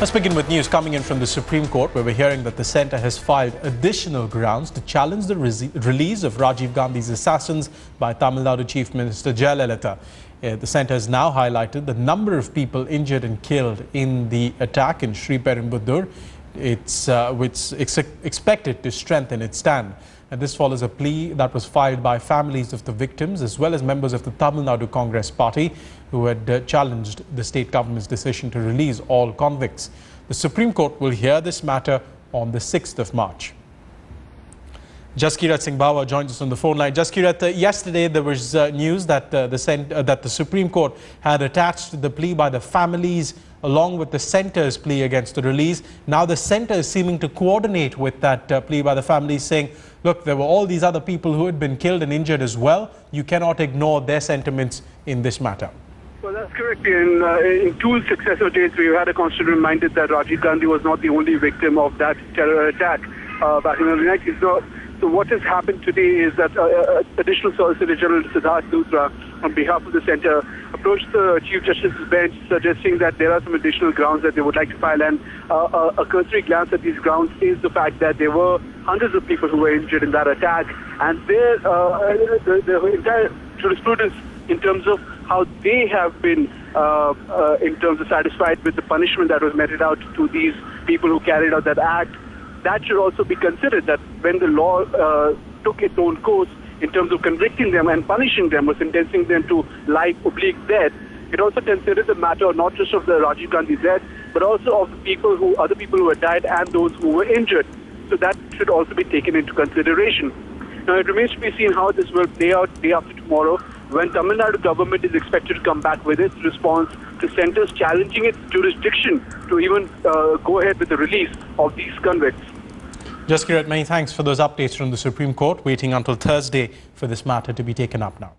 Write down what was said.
Let's begin with news coming in from the Supreme Court, where we're hearing that the centre has filed additional grounds to challenge the release of Rajiv Gandhi's assassins by Tamil Nadu Chief Minister Jayalalitha. The centre has now highlighted the number of people injured and killed in the attack in Sriperumbudur. Which is expected to strengthen its stand. And this follows a plea that was filed by families of the victims as well as members of the Tamil Nadu Congress party who had challenged the state government's decision to release all convicts. The Supreme Court will hear this matter on the 6th of March. Jaskirat Singh Bawa joins us on the phone line. Jaskirat, yesterday there was news that the Supreme Court had attached the plea by the families along with the centre's plea against the release. Now the centre is seeming to coordinate with that plea by the families, saying, look, there were all these other people who had been killed and injured as well. You cannot ignore their sentiments in this matter. Well, that's correct. In two successive days, we had a constant reminder that Rajiv Gandhi was not the only victim of that terror attack back in the 1990s. So what has happened today is that Additional Solicitor General Siddharth Luthra, on behalf of the centre, approached the Chief Justice's bench suggesting that there are some additional grounds that they would like to file. And a cursory glance at these grounds is the fact that there were hundreds of people who were injured in that attack. And the entire jurisprudence in terms of how they have been in terms of satisfied with the punishment that was meted out to these people who carried out that act, that should also be considered, that when the law took its own course in terms of convicting them and punishing them or sentencing them to life/death, it also considered the matter not just of the Rajiv Gandhi death, but also of the other people who had died and those who were injured. So that should also be taken into consideration. Now it remains to be seen how this will play out day after tomorrow, when Tamil Nadu government is expected to come back with its response to centres challenging its jurisdiction to even go ahead with the release of these convicts. Jaskirat, many thanks for those updates from the Supreme Court, waiting until Thursday for this matter to be taken up now.